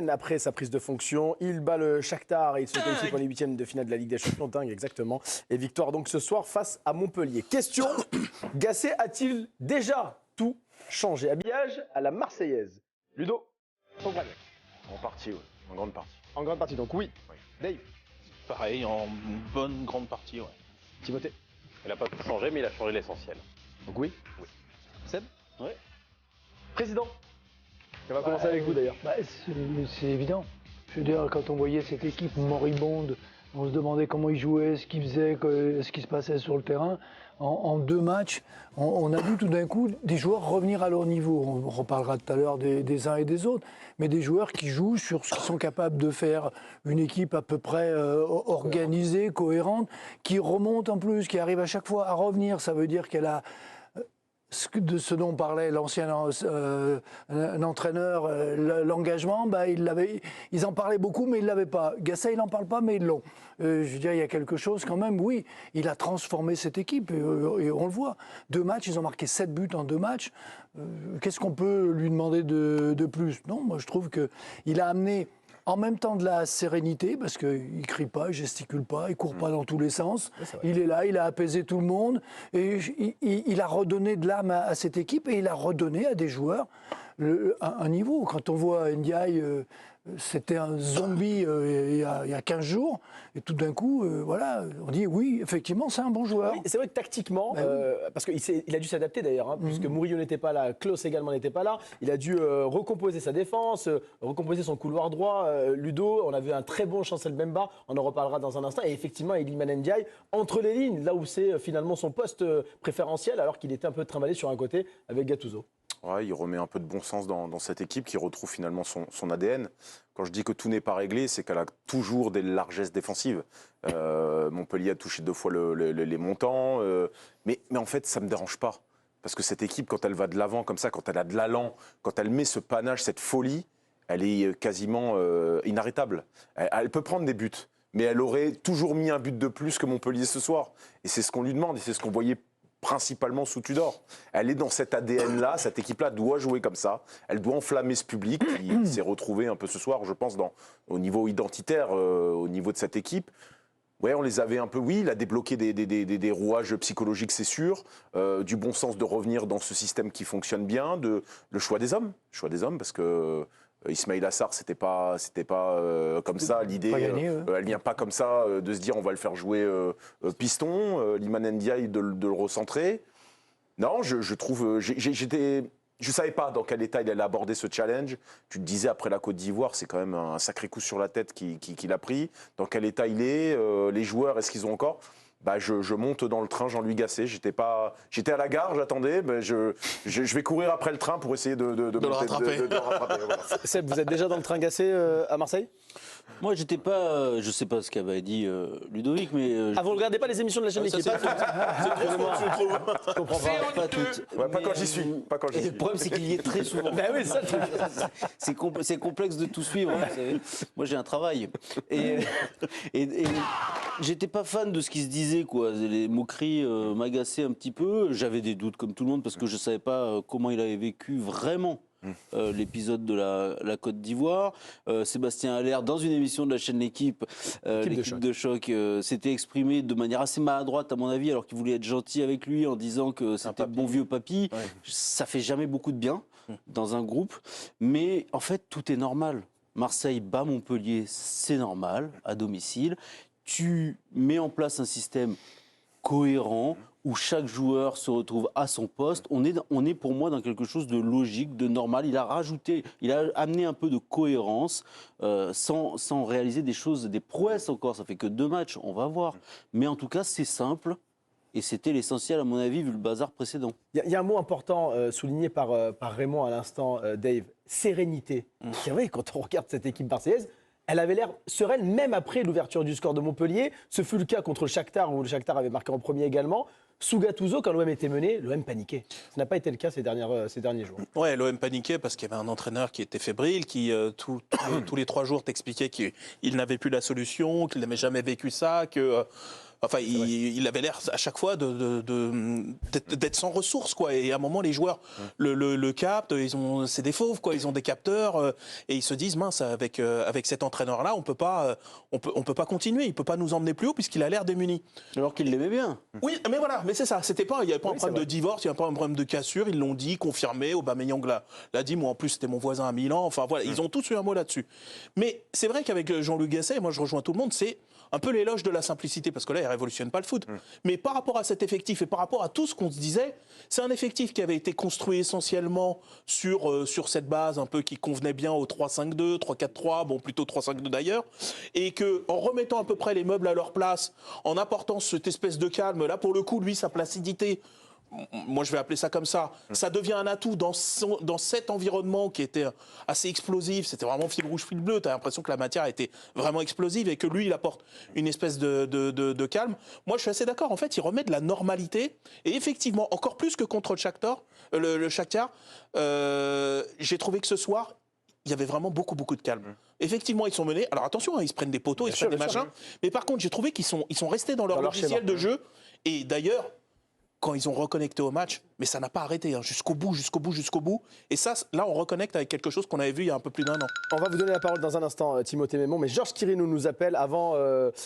Après sa prise de fonction, il bat le Shakhtar et il se qualifie pour les huitièmes de finale de la Ligue des Champions. Dingue, exactement. Et victoire donc ce soir face à Montpellier. Question, Gasset a-t-il déjà tout changé? Habillage à la Marseillaise. Ludo, ton premier. En partie, oui. En grande partie. En grande partie, donc oui. Dave. Pareil, en bonne grande partie, ouais. Timothée. Il n'a pas tout changé, mais il a changé l'essentiel. Donc oui. Oui. Seb. Ouais. Président. On va commencer avec vous d'ailleurs. C'est évident. Je veux dire, quand on voyait cette équipe moribonde, on se demandait comment ils jouaient, ce qu'ils faisaient, ce qui se passait sur le terrain. En 2 matchs, on a vu tout d'un coup des joueurs revenir à leur niveau. On reparlera tout à l'heure des uns et des autres, mais des joueurs qui jouent sur ce qu'ils sont capables de faire. Une équipe à peu près organisée, cohérente, qui remonte en plus, qui arrive à chaque fois à revenir. Ça veut dire qu'elle a... de ce dont parlait l'ancien entraîneur, l'engagement, ils en parlaient beaucoup, mais ils ne l'avaient pas. Gasset, il n'en parle pas, mais ils l'ont. Je veux dire, il y a quelque chose quand même, oui, il a transformé cette équipe, et on le voit. 2 matchs, ils ont marqué 7 buts en 2 matchs. Qu'est-ce qu'on peut lui demander de plus? Non, moi je trouve qu'il a amené... En même temps de la sérénité, parce qu'il ne crie pas, il ne gesticule pas, il ne court pas dans tous les sens. Il est là, il a apaisé tout le monde. Et il a redonné de l'âme à cette équipe et il a redonné à des joueurs un niveau. Quand on voit Ndiaye, c'était un zombie il y a 15 jours. Et tout d'un coup, voilà, on dit oui, effectivement, c'est un bon joueur. Oui, c'est vrai que tactiquement, parce qu'il a dû s'adapter d'ailleurs, puisque Murillo n'était pas là, Klose également n'était pas là. Il a dû recomposer sa défense, recomposer son couloir droit. Ludo, on a vu un très bon Chancel Mbemba, on en reparlera dans un instant. Et effectivement, Iliman Ndiaye, entre les lignes, là où c'est finalement son poste préférentiel, alors qu'il était un peu trimballé sur un côté avec Gattuso. Ouais, il remet un peu de bon sens dans cette équipe qui retrouve finalement son ADN. Quand je dis que tout n'est pas réglé, c'est qu'elle a toujours des largesses défensives. Montpellier a touché 2 fois les montants, mais en fait, ça ne me dérange pas. Parce que cette équipe, quand elle va de l'avant comme ça, quand elle a de l'allant, quand elle met ce panache, cette folie, elle est quasiment inarrêtable. Elle peut prendre des buts, mais elle aurait toujours mis un but de plus que Montpellier ce soir. Et c'est ce qu'on lui demande, et c'est ce qu'on voyait principalement sous Tudor. Elle est dans cet ADN-là, cette équipe-là doit jouer comme ça, elle doit enflammer ce public qui s'est retrouvé un peu ce soir, je pense, au niveau identitaire, au niveau de cette équipe. Ouais, on les avait un peu, oui, il a débloqué des rouages psychologiques, c'est sûr, du bon sens de revenir dans ce système qui fonctionne bien, le choix des hommes, parce que Ismaïla Sarr, c'était pas comme ça l'idée. Elle vient pas comme ça de se dire on va le faire jouer piston. Iliman Ndiaye de le recentrer. Non, je trouve. Je savais pas dans quel état il allait aborder ce challenge. Tu te disais après la Côte d'Ivoire, c'est quand même un sacré coup sur la tête qu'il a pris. Dans quel état il est, les joueurs, est-ce qu'ils ont encore? Je monte dans le train Jean-Louis Gasset. J'étais à la gare, j'attendais. Je vais courir après le train pour essayer de le rattraper. Voilà. Seb, vous êtes déjà dans le train Gasset à Marseille? Moi, j'étais pas. Je sais pas ce qu'avait dit Ludovic, mais. Ah, vous ne regardez pas les émissions de la chaîne L'équipe? Je comprends pas toutes. Ouais, pas quand j'y suis. Le problème, c'est qu'il y est très souvent. Ben oui, ça. C'est complexe de tout suivre. Hein, vous savez. Moi, j'ai un travail. Et j'étais pas fan de ce qui se disait, quoi. Les moqueries m'agaçaient un petit peu. J'avais des doutes, comme tout le monde, parce que je savais pas comment il avait vécu vraiment. L'épisode de la Côte d'Ivoire. Sébastien Haller, dans une émission de la chaîne L'équipe, l'équipe de choc, s'était exprimé de manière assez maladroite, à mon avis, alors qu'il voulait être gentil avec lui en disant que c'était bon vieux papy. Ouais. Ça fait jamais beaucoup de bien dans un groupe, mais en fait, tout est normal. Marseille bat Montpellier, c'est normal, à domicile. Tu mets en place un système cohérent, où chaque joueur se retrouve à son poste. On est pour moi dans quelque chose de logique, de normal. Il a amené un peu de cohérence sans réaliser des choses, des prouesses encore. Ça fait que 2 matchs, on va voir. Mais en tout cas, c'est simple. Et c'était l'essentiel, à mon avis, vu le bazar précédent. Il y a un mot important souligné par Raymond à l'instant, Dave. Sérénité. C'est vrai, quand on regarde cette équipe marseillaise, elle avait l'air sereine, même après l'ouverture du score de Montpellier. Ce fut le cas contre le Shakhtar, où le Shakhtar avait marqué en premier également. Sous Gattuso, quand l'OM était mené, l'OM paniquait. Ce n'a pas été le cas ces derniers jours. Ouais, l'OM paniquait parce qu'il y avait un entraîneur qui était fébrile, qui tous les 3 jours t'expliquait qu'il n'avait plus la solution, qu'il n'avait jamais vécu ça, que Enfin, il avait l'air à chaque fois d'être sans ressources, quoi. Et à un moment, les joueurs le captent, c'est des fauves, quoi. Ils ont des capteurs et ils se disent, mince, avec cet entraîneur-là, on peut pas continuer. Il peut pas nous emmener plus haut puisqu'il a l'air démuni. Alors qu'il l'aimait bien. Oui, mais voilà, mais c'est ça. Il n'y avait pas un problème de divorce, il n'y avait pas un problème de cassure. Ils l'ont dit, confirmé. Aubameyang l'a dit. Moi, en plus, c'était mon voisin à Milan. Enfin, voilà, ils ont tous eu un mot là-dessus. Mais c'est vrai qu'avec Jean-Louis Gasset, moi, je rejoins tout le monde, c'est un peu l'éloge de la simplicité, parce que là, il ne révolutionne pas le foot. Mais par rapport à cet effectif et par rapport à tout ce qu'on se disait, c'est un effectif qui avait été construit essentiellement sur cette base un peu qui convenait bien au 3-5-2, 3-4-3, bon, plutôt 3-5-2 d'ailleurs, et qu'en remettant à peu près les meubles à leur place, en apportant cette espèce de calme, là, pour le coup, lui, sa placidité, moi je vais appeler ça comme ça, ça devient un atout dans cet environnement qui était assez explosif, c'était vraiment fil rouge, fil bleu, tu as l'impression que la matière était vraiment explosive et que lui il apporte une espèce de calme. Moi je suis assez d'accord, en fait il remet de la normalité et effectivement, encore plus que contre le Shakhtar, j'ai trouvé que ce soir, il y avait vraiment beaucoup de calme. Effectivement, ils sont menés. Alors attention, ils se prennent des poteaux, ils se prennent des machins. Mais par contre, j'ai trouvé qu'ils sont restés dans leur logiciel de jeu. Et d'ailleurs, quand ils ont reconnecté au match, mais ça n'a pas arrêté, jusqu'au bout. Et ça, là, on reconnecte avec quelque chose qu'on avait vu il y a un peu plus d'1 an. On va vous donner la parole dans un instant, Timothée Mémon, mais Georges Quirinou nous appelle avant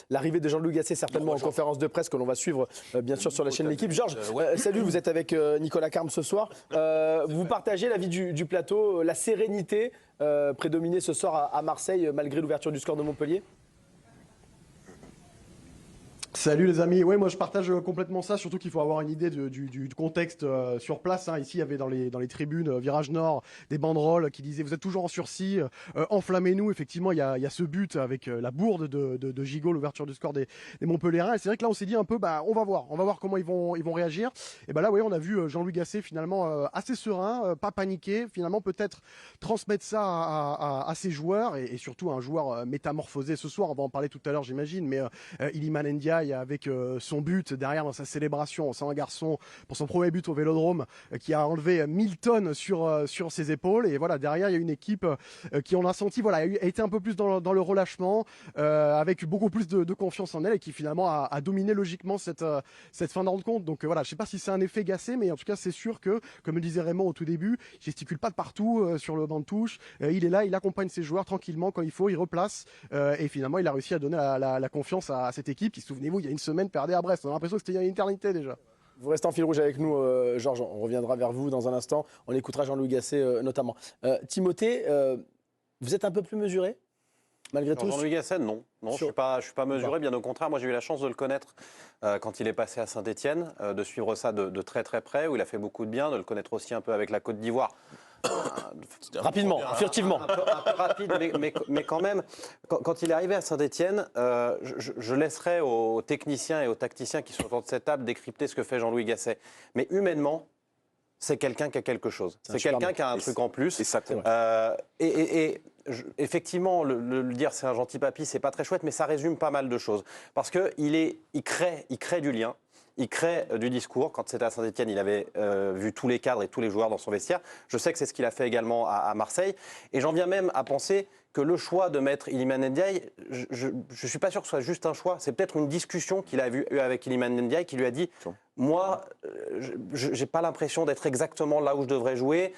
l'arrivée de Jean-Louis Gasset, certainement en conférence de presse que l'on va suivre, bien sûr, sur la chaîne L'Équipe. Georges, salut, vous êtes avec Nicolas Carme ce soir. Vous partagez l'avis du plateau, la sérénité prédominée ce soir à Marseille, malgré l'ouverture du score de Montpellier? Salut les amis, ouais moi je partage complètement ça, surtout qu'il faut avoir une idée du contexte sur place. Ici il y avait dans les tribunes Virage Nord des banderoles qui disaient vous êtes toujours en sursis, enflammez-nous. Effectivement il y a ce but avec la bourde de Gigot, l'ouverture du score des Montpelliérains. Et c'est vrai que là on s'est dit un peu on va voir comment ils vont réagir. Et là on a vu Jean-Louis Gasset finalement assez serein, pas paniqué, finalement peut-être transmettre ça à ses joueurs et surtout un joueur métamorphosé ce soir. On va en parler tout à l'heure j'imagine, mais Iliman Ndiaye avec son but derrière dans sa célébration, c'est un garçon pour son premier but au Vélodrome qui a enlevé 1000 tonnes sur ses épaules. Et voilà, derrière il y a une équipe qui on a senti a été un peu plus dans le relâchement, avec beaucoup plus de confiance en elle et qui finalement a dominé logiquement cette fin de rencontre. Donc voilà, je sais pas si c'est un effet Gasset, mais en tout cas c'est sûr que, comme le disait Raymond au tout début, il gesticule pas de partout sur le banc de touche, il est là, il accompagne ses joueurs tranquillement quand il faut, il replace et finalement il a réussi à donner la confiance à cette équipe qui, souvenez-vous, il y a une semaine perdait à Brest. On a l'impression que c'était il y a une éternité déjà. Vous restez en fil rouge avec nous, Georges. On reviendra vers vous dans un instant. On écoutera Jean-Louis Gasset notamment. Timothée, vous êtes un peu plus mesuré, malgré tout? Jean-Louis Gasset, non. Je ne suis pas mesuré, bien au contraire. Moi, j'ai eu la chance de le connaître quand il est passé à Saint-Etienne, de suivre ça de très très près, où il a fait beaucoup de bien, de le connaître aussi un peu avec la Côte d'Ivoire. Rapidement, furtivement. Un peu rapide, mais quand même, quand il est arrivé à Saint-Etienne, je laisserai aux techniciens et aux tacticiens qui sont autour de cette table décrypter ce que fait Jean-Louis Gasset. Mais humainement, c'est quelqu'un qui a quelque chose. C'est quelqu'un qui a un truc en plus. Et ça compte. Effectivement, le dire c'est un gentil papy, c'est pas très chouette, mais ça résume pas mal de choses. Parce qu'il crée du lien. Il crée du discours. Quand c'était à Saint-Etienne, il avait vu tous les cadres et tous les joueurs dans son vestiaire. Je sais que c'est ce qu'il a fait également à Marseille. Et j'en viens même à penser que le choix de mettre Iliman Ndiaye, je ne suis pas sûr que ce soit juste un choix. C'est peut-être une discussion qu'il a eu avec Iliman Ndiaye qui lui a dit « Moi, je n'ai pas l'impression d'être exactement là où je devrais jouer.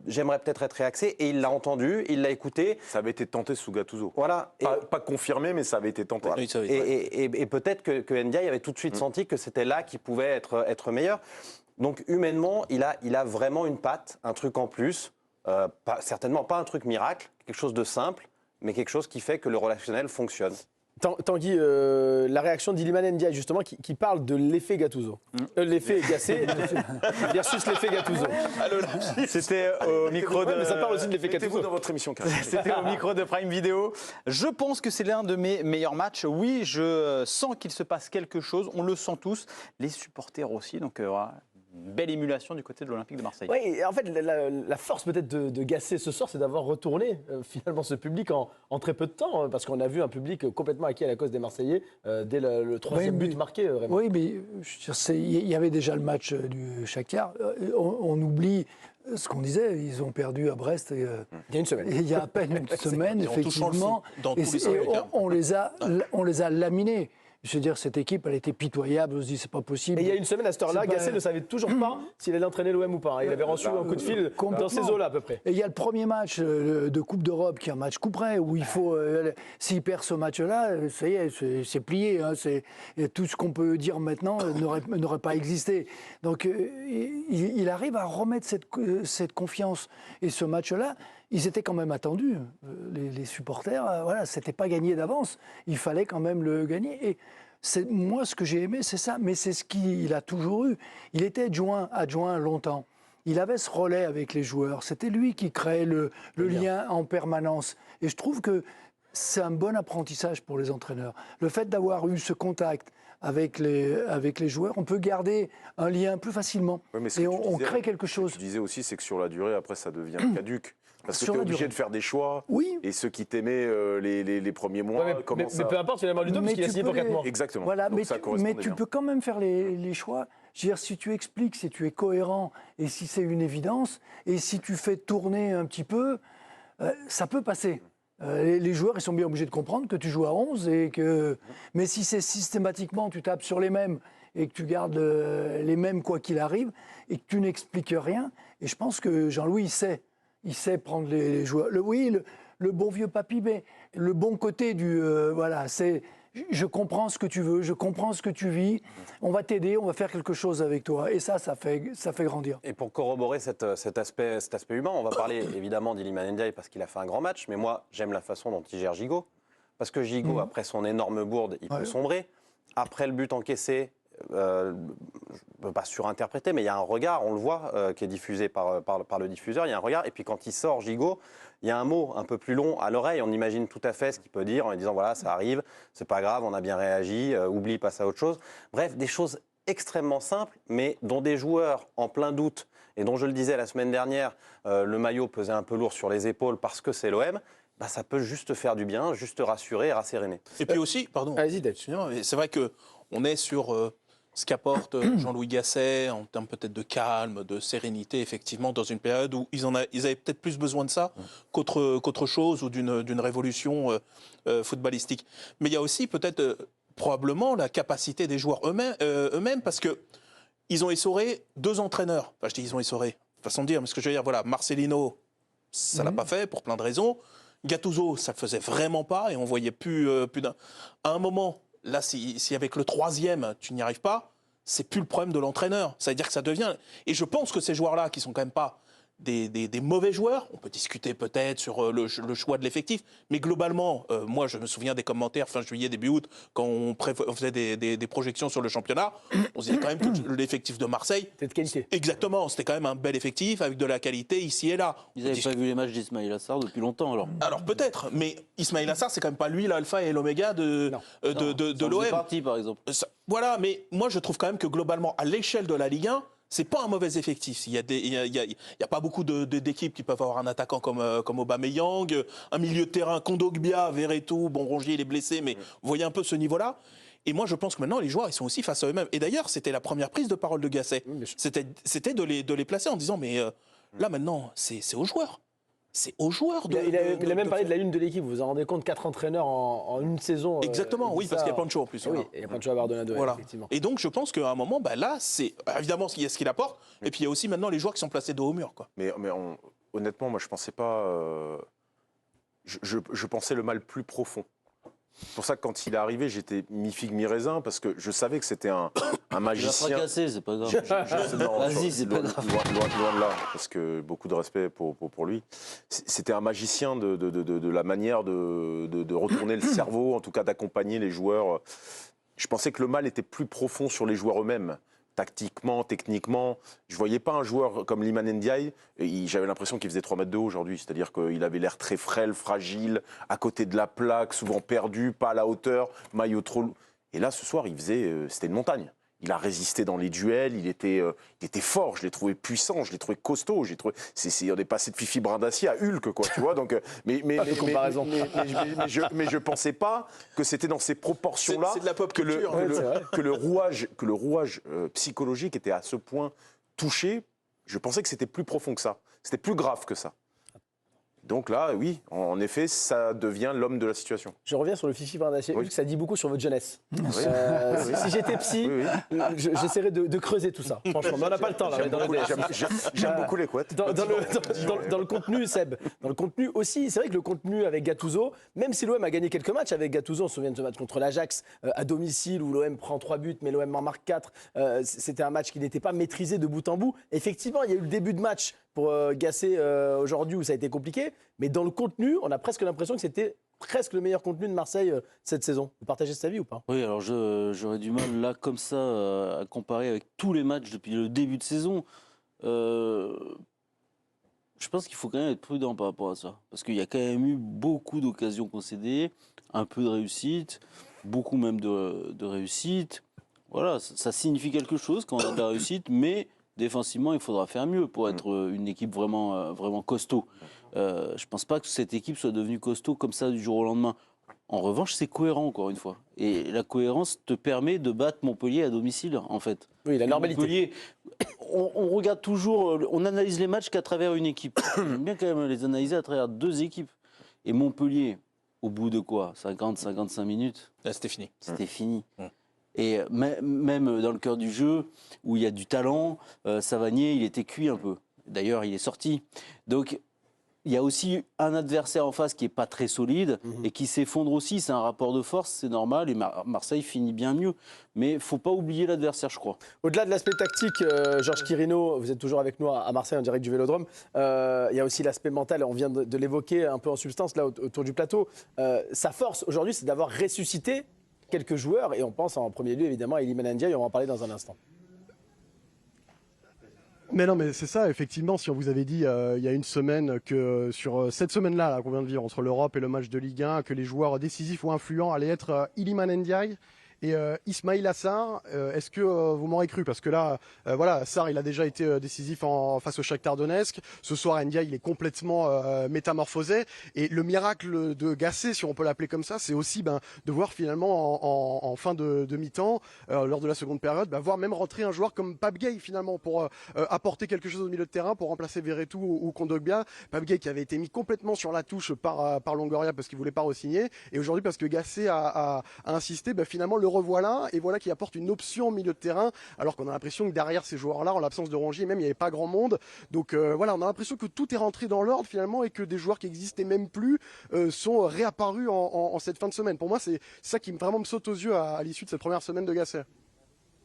J'aimerais peut-être être réaxé. » Et il l'a entendu, il l'a écouté. Ça avait été tenté sous Gattuso. Voilà. Pas confirmé, mais ça avait été tenté. Oui, ça avait été. Et peut-être que Ndiaye avait tout de suite senti que c'était là qu'il pouvait être meilleur. Donc humainement, il a vraiment une patte, un truc en plus. Certainement pas un truc miracle, quelque chose de simple, mais quelque chose qui fait que le relationnel fonctionne. Tanguy, la réaction d'Iliman Ndiaye, justement, qui parle de l'effet Gattuso. L'effet Gasset versus l'effet Gattuso. C'était au micro de... Mais ça parle aussi de l'effet Gattuso. Dans votre émission, C'était au micro de Prime Video. Je pense que c'est l'un de mes meilleurs matchs. Oui, je sens qu'il se passe quelque chose. On le sent tous. Les supporters aussi. Donc voilà. Une belle émulation du côté de l'Olympique de Marseille. Oui, en fait, la force peut-être de Gasset ce soir, c'est d'avoir retourné finalement ce public en très peu de temps, parce qu'on a vu un public complètement acquis à la cause des Marseillais dès le troisième but marqué. Vraiment. Oui, mais il y avait déjà le match du Shakhtar. On oublie ce qu'on disait, ils ont perdu à Brest il y a une semaine. Il y a à peine une semaine, effectivement. Dans tous les on les a laminés. Je veux dire, cette équipe, elle était pitoyable. On se dit, c'est pas possible. Et il y a une semaine, à cette heure-là, C'est pas- Gasset ne savait toujours pas s'il allait entraîner l'OM ou pas. Il avait reçu un coup de fil dans complètement. ces eaux-là, à peu près. Et il y a le premier match de Coupe d'Europe qui est un match couperé où il faut, s'il perd ce match-là, ça y est, c'est plié. Hein, et tout ce qu'on peut dire maintenant n'aurait pas existé. Donc il arrive à remettre cette confiance. Et ce match-là, ils étaient quand même attendus. Les supporters, voilà, c'était pas gagné d'avance. Il fallait quand même le gagner. Et moi, ce que j'ai aimé, c'est ça. Mais c'est ce qu'il a toujours eu. Il était adjoint longtemps. Il avait ce relais avec les joueurs. C'était lui qui créait le lien en permanence. Et je trouve que c'est un bon apprentissage pour les entraîneurs. Le fait d'avoir eu ce contact avec les joueurs, on peut garder un lien plus facilement. Ouais, mais ce et que tu on disais, crée quelque chose. Ce que tu disais aussi, c'est que sur la durée, après, ça devient caduque. Parce que Sur tu es la obligé durée. de faire des choix. Oui. Et ceux qui t'aimaient les premiers mois, Ouais, commencent mais peu importe, finalement, Ludo, Mais puisqu'il a tu signé peux pour 4 les- mois. Exactement. Voilà, Donc mais, ça tu, correspondait mais tu bien. peux quand même faire les choix. Je veux dire, si tu expliques, si tu es cohérent et si c'est une évidence, et si tu fais tourner un petit peu, ça peut passer. Les joueurs, ils sont bien obligés de comprendre que tu joues à 11 et que. Mais si c'est systématiquement, tu tapes sur les mêmes et que tu gardes les mêmes quoi qu'il arrive et que tu n'expliques rien, et je pense que Jean-Louis, il sait prendre les joueurs. Le bon vieux papy, mais le bon côté du. Voilà, c'est. Je comprends ce que tu veux, je comprends ce que tu vis, on va t'aider, on va faire quelque chose avec toi. Et ça fait grandir. Et pour corroborer cet aspect humain, on va parler évidemment d'Iliman Ndiaye parce qu'il a fait un grand match, mais moi j'aime la façon dont il gère Gigot. Parce que Gigot, après son énorme bourde, il peut sombrer. Après le but encaissé, je ne peux pas surinterpréter, mais il y a un regard, on le voit, qui est diffusé par le diffuseur, il y a un regard. Et puis quand il sort Gigot, il y a un mot un peu plus long à l'oreille. On imagine tout à fait ce qu'il peut dire en lui disant voilà, ça arrive, c'est pas grave, on a bien réagi, oublie, passe à autre chose. Bref, des choses extrêmement simples, mais dont des joueurs en plein doute, et dont je le disais la semaine dernière, le maillot pesait un peu lourd sur les épaules parce que c'est l'OM, bah, ça peut juste faire du bien, juste rassurer et rasséréner. Et puis aussi, pardon, Vas-y, Dave. excusez-moi, mais c'est vrai qu'on est sur ce qu'apporte Jean-Louis Gasset en termes peut-être de calme, de sérénité, effectivement, dans une période où ils avaient peut-être plus besoin de ça qu'autre chose ou d'une révolution footballistique. Mais il y a aussi peut-être probablement la capacité des joueurs eux-mêmes parce qu'ils ont essoré 2 entraîneurs. Enfin, je dis ils ont essoré, façon de dire, mais ce que je veux dire, voilà, Marcelino, ça l'a pas fait pour plein de raisons. Gattuso, ça le faisait vraiment pas et on voyait plus d'un. À un moment, là, si avec le 3e, tu n'y arrives pas, c'est plus le problème de l'entraîneur. Ça veut dire que ça devient. Et je pense que ces joueurs-là, qui sont quand même pas des mauvais joueurs, on peut discuter peut-être sur le choix de l'effectif, mais globalement, moi, je me souviens des commentaires fin juillet, début août, quand on faisait des projections sur le championnat, on se disait quand même que l'effectif de Marseille. C'est de qualité. Exactement, c'était quand même un bel effectif avec de la qualité ici et là. Ils n'avaient pas vu les matchs d'Ismaïl Assar depuis longtemps alors. Alors peut-être, mais Ismaïl Assar, c'est quand même pas lui l'alpha et l'oméga de Ça en l'OM. faisait partie par exemple. Voilà, mais moi je trouve quand même que globalement, à l'échelle de la Ligue 1, c'est pas un mauvais effectif. Il y a pas beaucoup d'équipes qui peuvent avoir un attaquant comme Aubameyang, un milieu de terrain, Kondogbia, Verretou, bon Rongier il est blessé, mais vous voyez un peu ce niveau-là. Et moi, je pense que maintenant, les joueurs, ils sont aussi face à eux-mêmes. Et d'ailleurs, c'était la première prise de parole de Gasset. C'était de les placer en disant, mais là, maintenant, c'est aux joueurs. C'est aux joueurs de. Il a même parlé de la une de l'équipe. Vous vous en rendez compte, 4 entraîneurs en une saison. Exactement, oui, parce qu'il y a Pancho en plus. Oui, il y a Pancho Abardonado, Voilà. effectivement. Et donc, je pense qu'à un moment, bah, là, c'est évidemment il y a ce qu'il apporte. Et puis, il y a aussi maintenant les joueurs qui sont placés dos au mur. Quoi. Mais honnêtement, moi, je pensais pas. Je pensais le mal plus profond. C'est pour ça que quand il est arrivé, j'étais mi-figue, mi-raisin, parce que je savais que c'était un Il va magicien. fracasser, c'est pas grave. Non, Vas-y, c'est pas grave. Loin de là, parce que beaucoup de respect pour lui. C'était un magicien de la manière de retourner le cerveau, en tout cas d'accompagner les joueurs. Je pensais que le mal était plus profond sur les joueurs eux-mêmes. Tactiquement, techniquement, je voyais pas un joueur comme Iliman Ndiaye. J'avais l'impression qu'il faisait 3 mètres de haut aujourd'hui, c'est-à-dire qu'il avait l'air très frêle, fragile, à côté de la plaque, souvent perdu, pas à la hauteur, maillot trop. Et là, ce soir, c'était une montagne. Il a résisté dans les duels, il était fort, je l'ai trouvé puissant, je l'ai trouvé costaud, on est passé de Fifi Brindacier à Hulk, quoi, tu vois. Donc, mais je pensais pas que c'était dans ces proportions-là C'est de la pop que culture. le rouage psychologique était à ce point touché. Je pensais que c'était plus profond que ça, c'était plus grave que ça. Donc là, oui, en effet, ça devient l'homme de la situation. Je reviens sur le Fifi Bernatchez, Oui. vu que ça dit beaucoup sur votre jeunesse. Oui. Si j'étais psy, j'essaierais de creuser tout ça. Franchement, mais on n'a pas le temps là. J'aime dans beaucoup, la- j'aime beaucoup les couettes. Dans le contenu, Seb, dans le contenu aussi, c'est vrai que le contenu avec Gattuso, même si l'OM a gagné quelques matchs avec Gattuso, on se souvient de ce match contre l'Ajax à domicile où l'OM prend 3 buts, mais l'OM en marque 4. C'était un match qui n'était pas maîtrisé de bout en bout. Effectivement, il y a eu le début de match pour Gasset aujourd'hui où ça a été compliqué, mais dans le contenu, on a presque l'impression que c'était presque le meilleur contenu de Marseille cette saison. Vous partagez cet avis ou pas? Oui, alors j'aurais du mal là, comme ça, à comparer avec tous les matchs depuis le début de saison. Je pense qu'il faut quand même être prudent par rapport à ça. Parce qu'il y a quand même eu beaucoup d'occasions concédées, un peu de réussite, beaucoup même de réussite. Voilà, ça signifie quelque chose quand on a de la réussite, mais défensivement, il faudra faire mieux pour être une équipe vraiment costaud. Je ne pense pas que cette équipe soit devenue costaud comme ça du jour au lendemain. En revanche, c'est cohérent, encore une fois. Et la cohérence te permet de battre Montpellier à domicile, en fait. Oui, la normalité. Montpellier, on regarde toujours, on analyse les matchs qu'à travers une équipe. J'aime bien quand même les analyser à travers 2 équipes. Et Montpellier, au bout de quoi 50-55 minutes, Là, c'était fini. c'était fini. Et même dans le cœur du jeu, où il y a du talent, Savanier, il était cuit un peu. D'ailleurs, il est sorti. Donc, il y a aussi un adversaire en face qui n'est pas très solide et qui s'effondre aussi. C'est un rapport de force, c'est normal. Et Marseille finit bien mieux. Mais il ne faut pas oublier l'adversaire, je crois. Au-delà de l'aspect tactique, Georges Quirino, vous êtes toujours avec nous à Marseille en direct du Vélodrome. Il y a aussi l'aspect mental, on vient de l'évoquer un peu en substance là autour du plateau. Sa force aujourd'hui, c'est d'avoir ressuscité quelques joueurs, et on pense en premier lieu évidemment à Iliman Ndiaye, on va en parler dans un instant. Mais non, mais c'est ça, effectivement, si on vous avait dit il y a une semaine que sur cette semaine-là qu'on vient de vivre entre l'Europe et le match de Ligue 1, que les joueurs décisifs ou influents allaient être Iliman Ndiaye et Ismaïla Sarr, est-ce que vous m'aurez cru? Parce que là, voilà, Sarr, il a déjà été décisif face au Shakhtar Donetsk. Ce soir, Ndiaye, il est complètement métamorphosé. Et le miracle de Gasset, si on peut l'appeler comme ça, c'est aussi de voir finalement en fin de mi-temps, lors de la seconde période, voir même rentrer un joueur comme Pape Gueye finalement pour apporter quelque chose au milieu de terrain, pour remplacer Verretou ou Kondogbia. Pape Gueye qui avait été mis complètement sur la touche par Longoria parce qu'il voulait pas re-signer. Et aujourd'hui, parce que Gasset a insisté, finalement, le revoilà, et voilà qui apporte une option au milieu de terrain, alors qu'on a l'impression que derrière ces joueurs-là, en l'absence de Rongier, même il n'y avait pas grand monde. Donc voilà, on a l'impression que tout est rentré dans l'ordre finalement, et que des joueurs qui n'existaient même plus sont réapparus en cette fin de semaine. Pour moi, c'est ça qui vraiment me saute aux yeux à l'issue de cette première semaine de Gasset.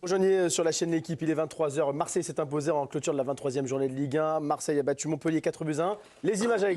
Rejoignez sur la chaîne L'Équipe, il est 23h. Marseille s'est imposé en clôture de la 23e journée de Ligue 1. Marseille a battu Montpellier 4-1. Les images avec